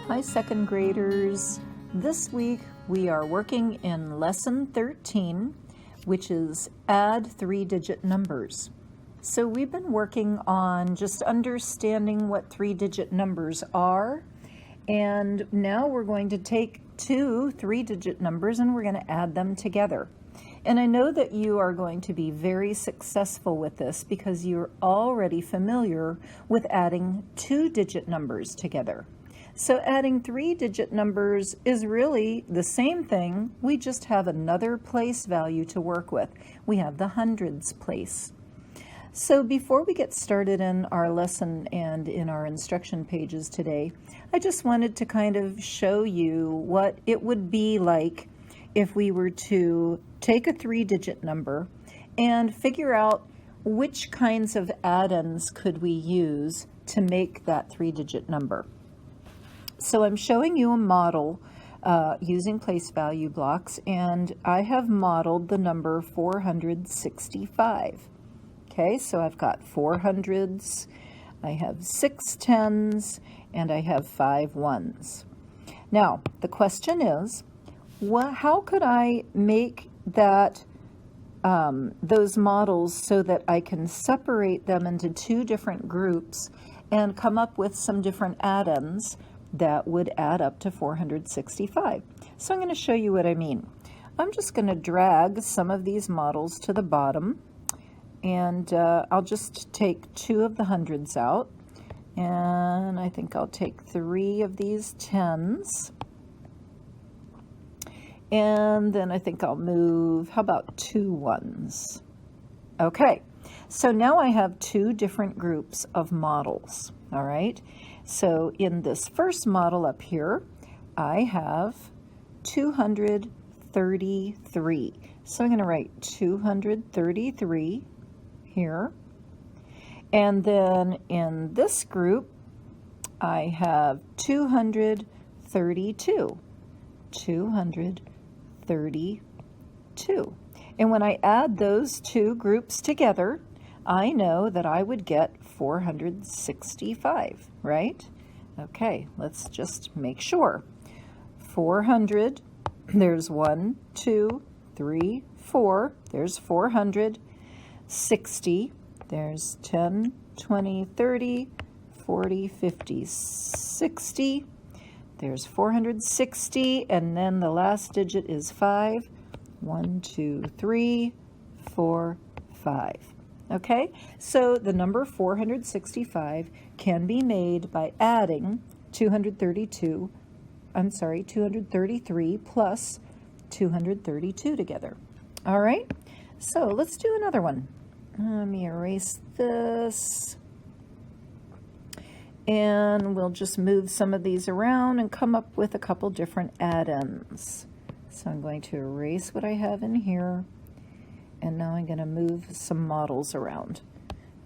Hi, second graders. This week we are working in lesson 13, which is add three-digit numbers. So we've been working on just understanding what three-digit numbers are, and now we're going to take two three-digit numbers and we're going to add them together. And I know that you are going to be very successful with this because you're already familiar with adding two-digit numbers together. So adding three-digit numbers is really the same thing. We just have another place value to work with. We have the hundreds place. So before we get started in our lesson and in our instruction pages today, I just wanted to kind of show you what it would be like if we were to take a three-digit number and figure out which kinds of add-ins could we use to make that three-digit number. So I'm showing you a model using place value blocks, and I have modeled the number 465. Okay, so I've got 4 hundreds, I have 6 tens, and I have 5 ones. Now, the question is, how could I make that those models so that I can separate them into two different groups and come up with some different add-ins that would add up to 465. So I'm going to show you what I mean. I'm just going to drag some of these models to the bottom, and I'll just take 2 of the hundreds out, and I think I'll take 3 of these tens, and then I think I'll move, how about 2 ones? Okay, so now I have 2 different groups of models, all right? So in this first model up here, I have 233. So I'm going to write 233 here. And then in this group, I have 232. 232. And when I add those two groups together, I know that I would get 465, right? Okay, let's just make sure. 400, there's 1, 2, 3, 4, there's 400. 60, there's 10, 20, 30, 40, 50, 60. There's 460, and then the last digit is 5. 1, 2, 3, 4, 5. Okay, so the number 465 can be made by adding 233 plus 232 together. All right, so let's do another one. Let me erase this. And we'll just move some of these around and come up with a couple different add-ins. So I'm going to erase what I have in here. And now I'm going to move some models around.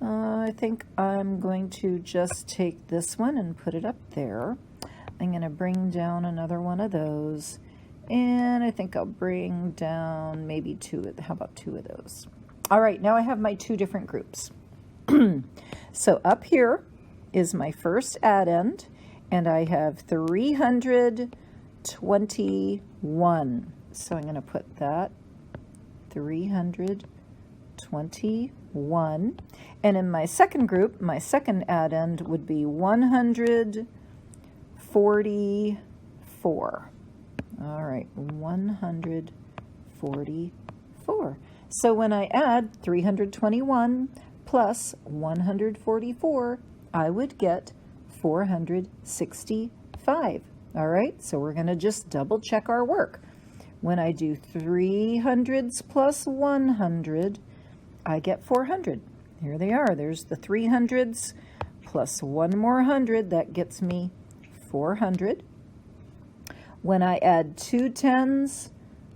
I think I'm going to just take this one and put it up there. I'm going to bring down another one of those. And I think I'll bring down maybe 2. How about 2 of those? All right, now I have my 2 different groups. So up here is my first add-in, and I have 321. So I'm going to put that 321. And in my second group, my second add-in would be 144. All right, 144. So when I add 321 plus 144, I would get 465. All right, so we're going to just double check our work. When I do 300s plus 100, I get 400. Here they are. There's the 300s plus one more 100. That gets me 400. When I add 2 tens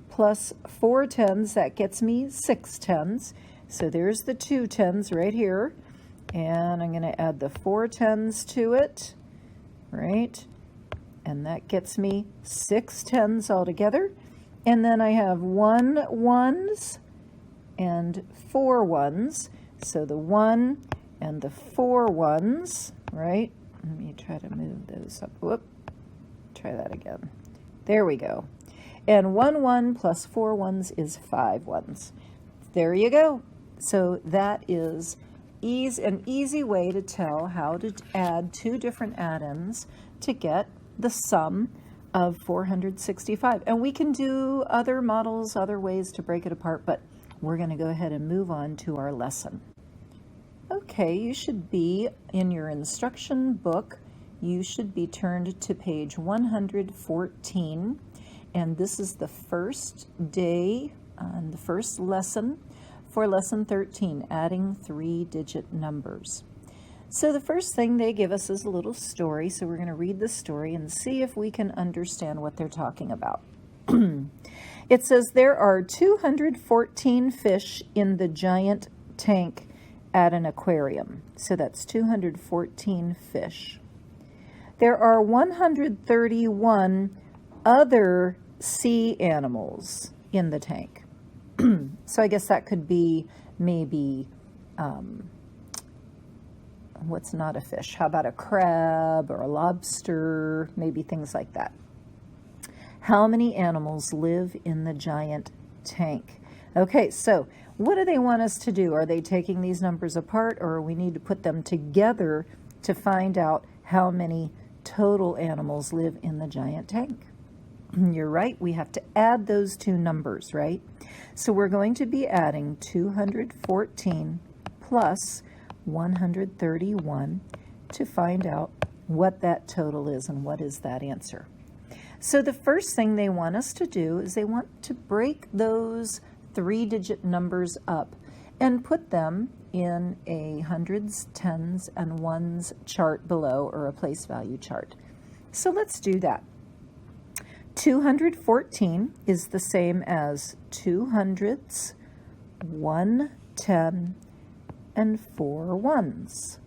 plus 4 tens, that gets me 6 tens. So there's the 2 tens right here. And I'm going to add the 4 tens to it, right? And that gets me 6 tens altogether. And then I have 1 ones and 4 ones. So the 1 and the 4 ones, right? Let me try to move those up. Whoop. try that again. There we go. And 1 1 plus 4 ones is 5 ones. There you go. So that is an easy way to tell how to add two different addends to get the sum of 465. And we can do other models, other ways to break it apart, but we're going to go ahead and move on to our lesson. Okay, you should be in your instruction book. You should be turned to page 114, and this is the first day, the first lesson for lesson 13, adding 3-digit numbers. So the first thing they give us is a little story, so we're going to read the story and see if we can understand what they're talking about. It says there are 214 fish in the giant tank at an aquarium. So that's 214 fish. There are 131 other sea animals in the tank. So I guess that could be maybe, what's not a fish? How about a crab or a lobster? Maybe things like that. How many animals live in the giant tank? Okay, so what do they want us to do? Are they taking these numbers apart, or we need to put them together to find out how many total animals live in the giant tank? You're right, we have to add those two numbers, right? So we're going to be adding 214 plus 131 to find out what that total is and what is that answer. So the first thing they want us to do is they want to break those 3-digit numbers up and put them in a hundreds, tens, and ones chart below, or a place value chart. So let's do that. 214 is the same as 2 hundreds, 1 10, and 4 ones.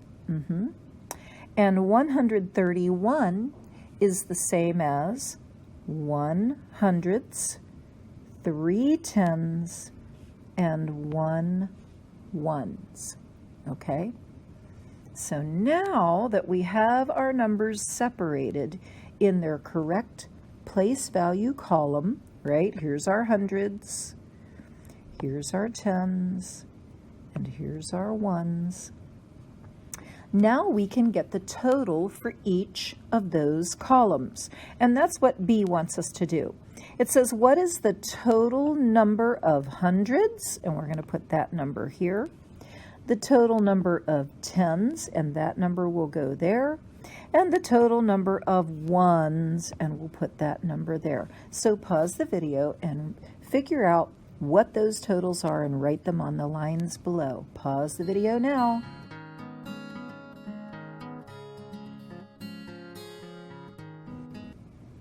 And 131 is the same as 1 hundreds, 3 tens, and 1 ones. Okay? So now that we have our numbers separated in their correct place value column, right? Here's our hundreds, here's our tens, and here's our ones. Now we can get the total for each of those columns. And that's what B wants us to do. It says, what is the total number of hundreds? And we're going to put that number here. The total number of tens, and that number will go there. And the total number of ones, and we'll put that number there. So pause the video and figure out what those totals are and write them on the lines below. Pause the video now.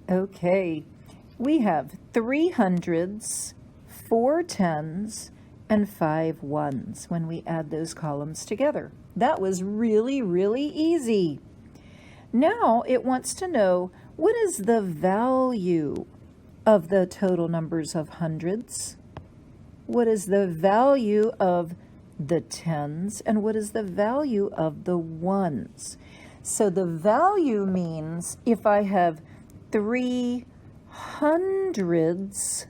Okay, we have 3 hundreds, 4 tens, and 5 ones when we add those columns together. That was really, really easy. Now it wants to know, what is the value of the total numbers of hundreds? What is the value of the tens? And what is the value of the ones? So the value means if I have 3 hundreds,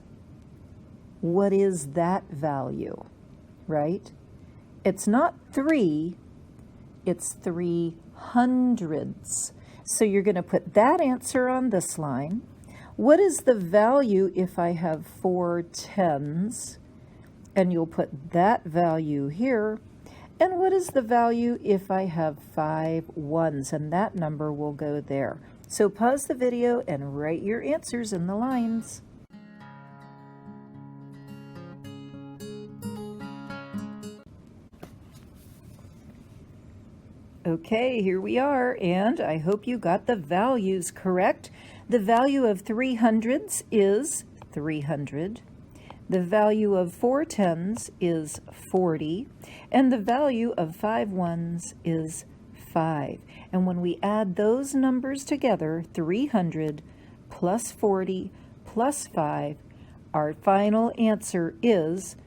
what is that value, right? It's not 3, it's 3 hundreds. So you're going to put that answer on this line. What is the value if I have 4 tens? And you'll put that value here. And what is the value if I have 5 ones? And that number will go there. So pause the video and write your answers in the lines. Okay, here we are, and I hope you got the values correct. The value of 3 hundreds is 300. The value of 4 tens is 40, and the value of 5 ones is 5. And when we add those numbers together, 300 plus 40 plus 5, our final answer is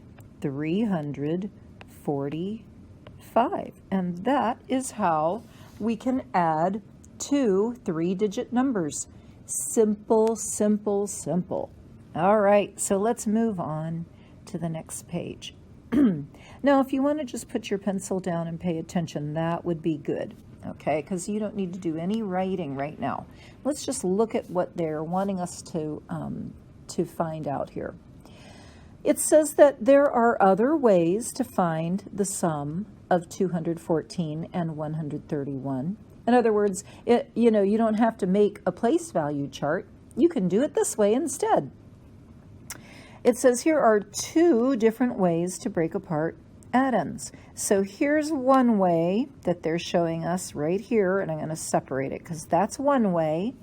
345. And that is how we can add two 3-digit numbers. Simple, simple, simple. All right, so let's move on to the next page. Now, if you want to just put your pencil down and pay attention, that would be good, okay? Because you don't need to do any writing right now. Let's just look at what they're wanting us to find out here. It says that there are other ways to find the sum of 214 and 131. In other words, you don't have to make a place value chart. You can do it this way instead. It says here are two different ways to break apart addends. So here's one way that they're showing us right here, and I'm going to separate it because that's one way.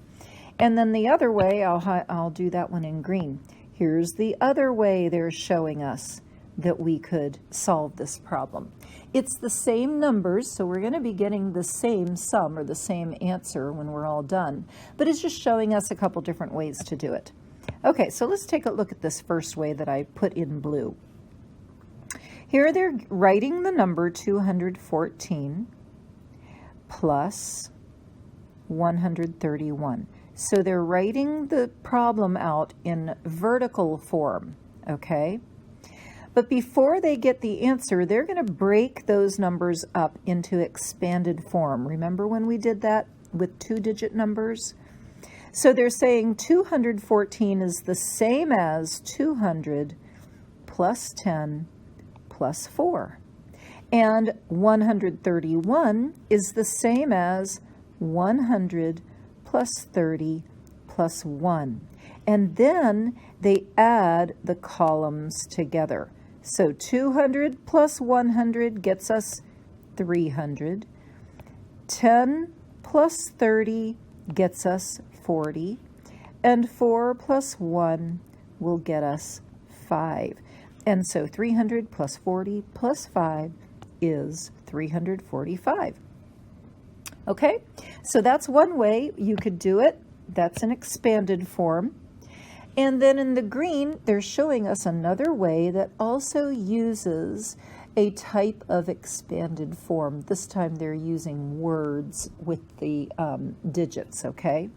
And then the other way, I'll do that one in green. Here's the other way they're showing us that we could solve this problem. It's the same numbers, so we're going to be getting the same sum or the same answer when we're all done. But it's just showing us a couple different ways to do it. Okay, so let's take a look at this first way that I put in blue. Here they're writing the number 214 plus 131. So they're writing the problem out in vertical form, okay? But before they get the answer, they're going to break those numbers up into expanded form. Remember when we did that with two-digit numbers? So they're saying 214 is the same as 200 plus 10 plus 4. And 131 is the same as 100 plus 30 plus 1. And then they add the columns together. So 200 plus 100 gets us 300. 10 plus 30 gets us 40. And 4 plus 1 will get us 5. And so 300 plus 40 plus 5 is 345. Okay, so that's one way you could do it. That's an expanded form. And then in the green, they're showing us another way that also uses a type of expanded form. This time they're using words with the digits, okay?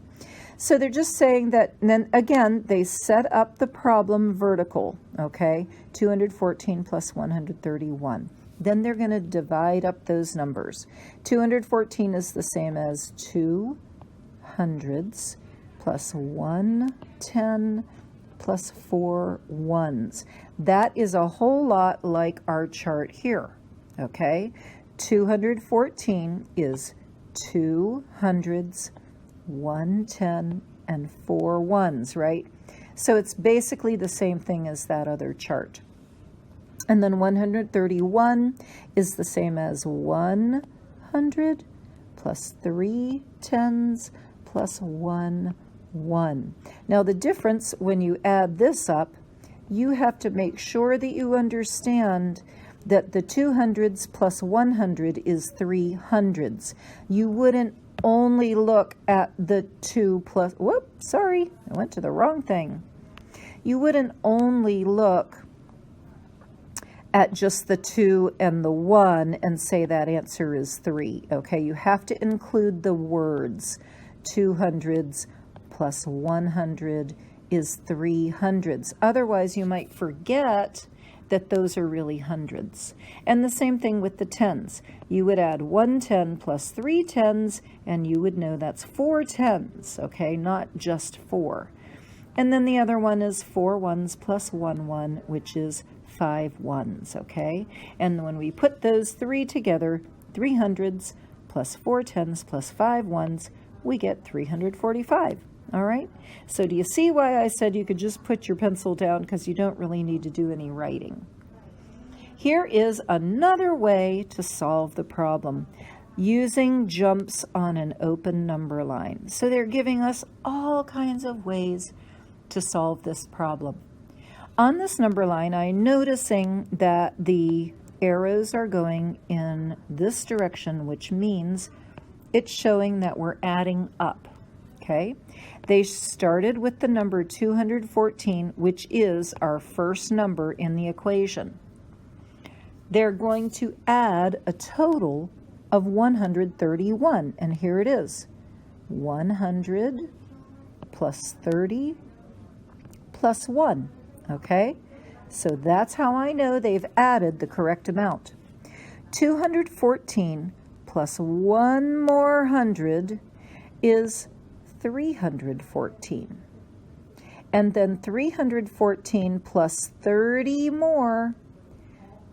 So they're just saying that, and then again, they set up the problem vertical, okay? 214 plus 131. Then they're going to divide up those numbers. 214 is the same as 2 hundreds plus 110 plus 4 ones. That is a whole lot like our chart here, okay? 214 is 2 hundreds, 110, and 4 ones, right? So it's basically the same thing as that other chart. And then 131 is the same as 100 plus 3 tens plus 1 1. Now the difference when you add this up, you have to make sure that you understand that the 200s plus 100 is 300s. You wouldn't only look at the 2 plus, whoops, sorry, I went to the wrong thing. You wouldn't only look at just the 2 and the 1 and say that answer is 3, okay? You have to include the words. 200s plus 100 is 300s. Otherwise, you might forget that those are really hundreds. And the same thing with the tens. You would add 110 plus 3 tens, and you would know that's 4 tens, okay? Not just 4. And then the other one is 4 ones plus 1 1, which is 5 ones, okay? And when we put those three together, 300s plus 4 tens plus 5 ones, we get 345, all right? So do you see why I said you could just put your pencil down because you don't really need to do any writing? Here is another way to solve the problem using jumps on an open number line. So they're giving us all kinds of ways to solve this problem. On this number line, I'm noticing that the arrows are going in this direction, which means it's showing that we're adding up, okay? They started with the number 214, which is our first number in the equation. They're going to add a total of 131, and here it is. 100 plus 30 plus 1, okay? So that's how I know they've added the correct amount. 214 plus 1 more 100 is 314. And then 314 plus 30 more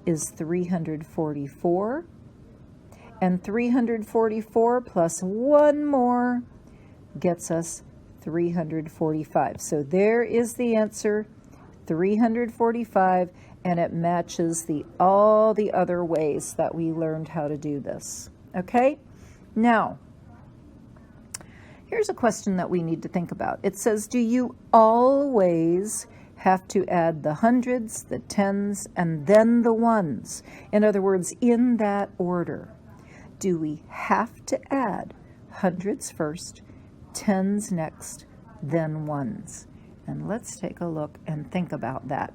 is 344. And 344 plus 1 more gets us 345. So there is the answer, 345, and it matches all the other ways that we learned how to do this. Okay? Now, here's a question that we need to think about. It says, do you always have to add the hundreds, the tens, and then the ones? In other words, in that order. Do we have to add hundreds first, tens next, then ones? And let's take a look and think about that.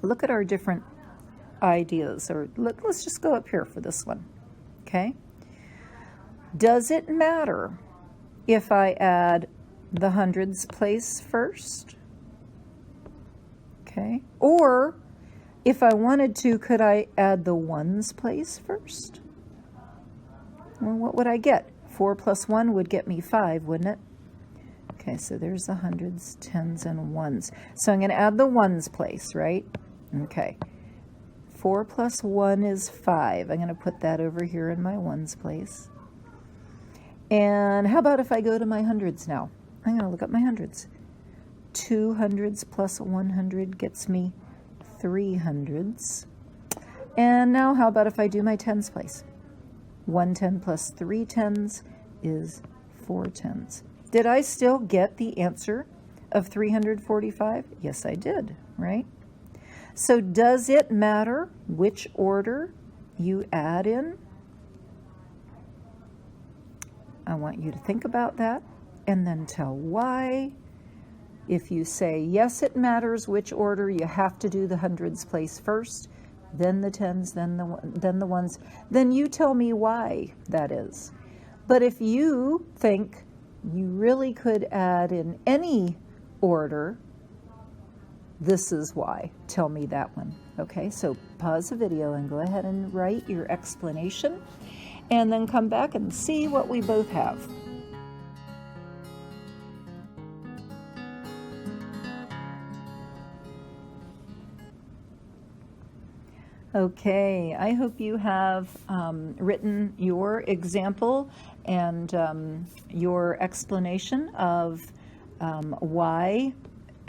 Look at our different ideas, or let's just go up here for this one, okay? Does it matter if I add the hundreds place first? Okay, or if I wanted to, could I add the ones place first? Well, what would I get? 4 plus 1 would get me 5, wouldn't it? Okay, so there's the hundreds, tens, and ones. So I'm going to add the ones place, right? Okay. 4 plus 1 is 5. I'm going to put that over here in my ones place. And how about if I go to my hundreds now? I'm going to look up my hundreds. 2 hundreds plus 100 gets me 3 hundreds. And now how about if I do my tens place? 1 10 plus 3 tens is 4 tens. Did I still get the answer of 345? Yes, I did, right? So does it matter which order you add in? I want you to think about that and then tell why. If you say, yes, it matters which order, you have to do the hundreds place first, then the tens, then the ones, then you tell me why that is. But if you think you really could add in any order, this is why. Tell me that one. Okay, so pause the video and go ahead and write your explanation, and then come back and see what we both have. Okay, I hope you have written your example and your explanation of why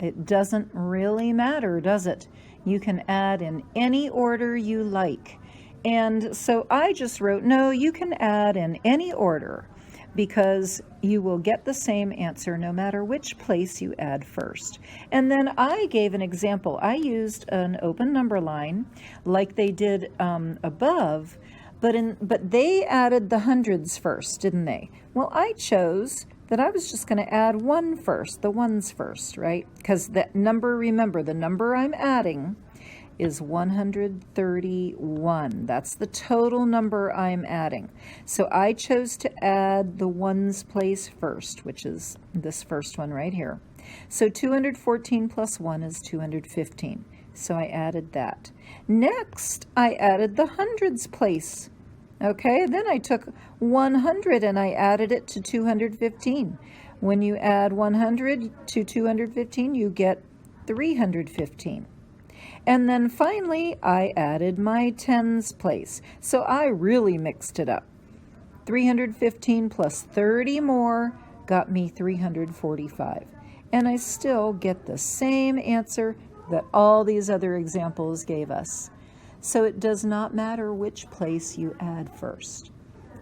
it doesn't really matter, does it? You can add in any order you like. And so I just wrote, no, you can add in any order because you will get the same answer no matter which place you add first. And then I gave an example. I used an open number line like they did above, but they added the hundreds first, didn't they? Well, I chose that I was just going to add one first, the ones first, right? Because that number, remember, the number I'm adding is 131. That's the total number I'm adding. So I chose to add the ones place first, which is this first one right here. So 214 plus 1 is 215. So I added that. Next, I added the hundreds place. Okay, then I took 100 and I added it to 215. When you add 100 to 215, you get 315. And then finally, I added my tens place. So I really mixed it up. 315 plus 30 more got me 345. And I still get the same answer that all these other examples gave us. So it does not matter which place you add first.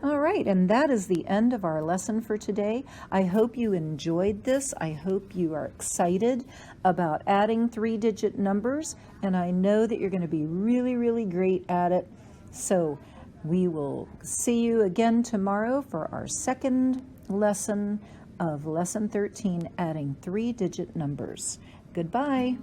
All right, and that is the end of our lesson for today. I hope you enjoyed this. I hope you are excited about adding 3-digit numbers, and I know that you're going to be really, really great at it. So we will see you again tomorrow for our second lesson of Lesson 13, adding 3-digit numbers. Goodbye.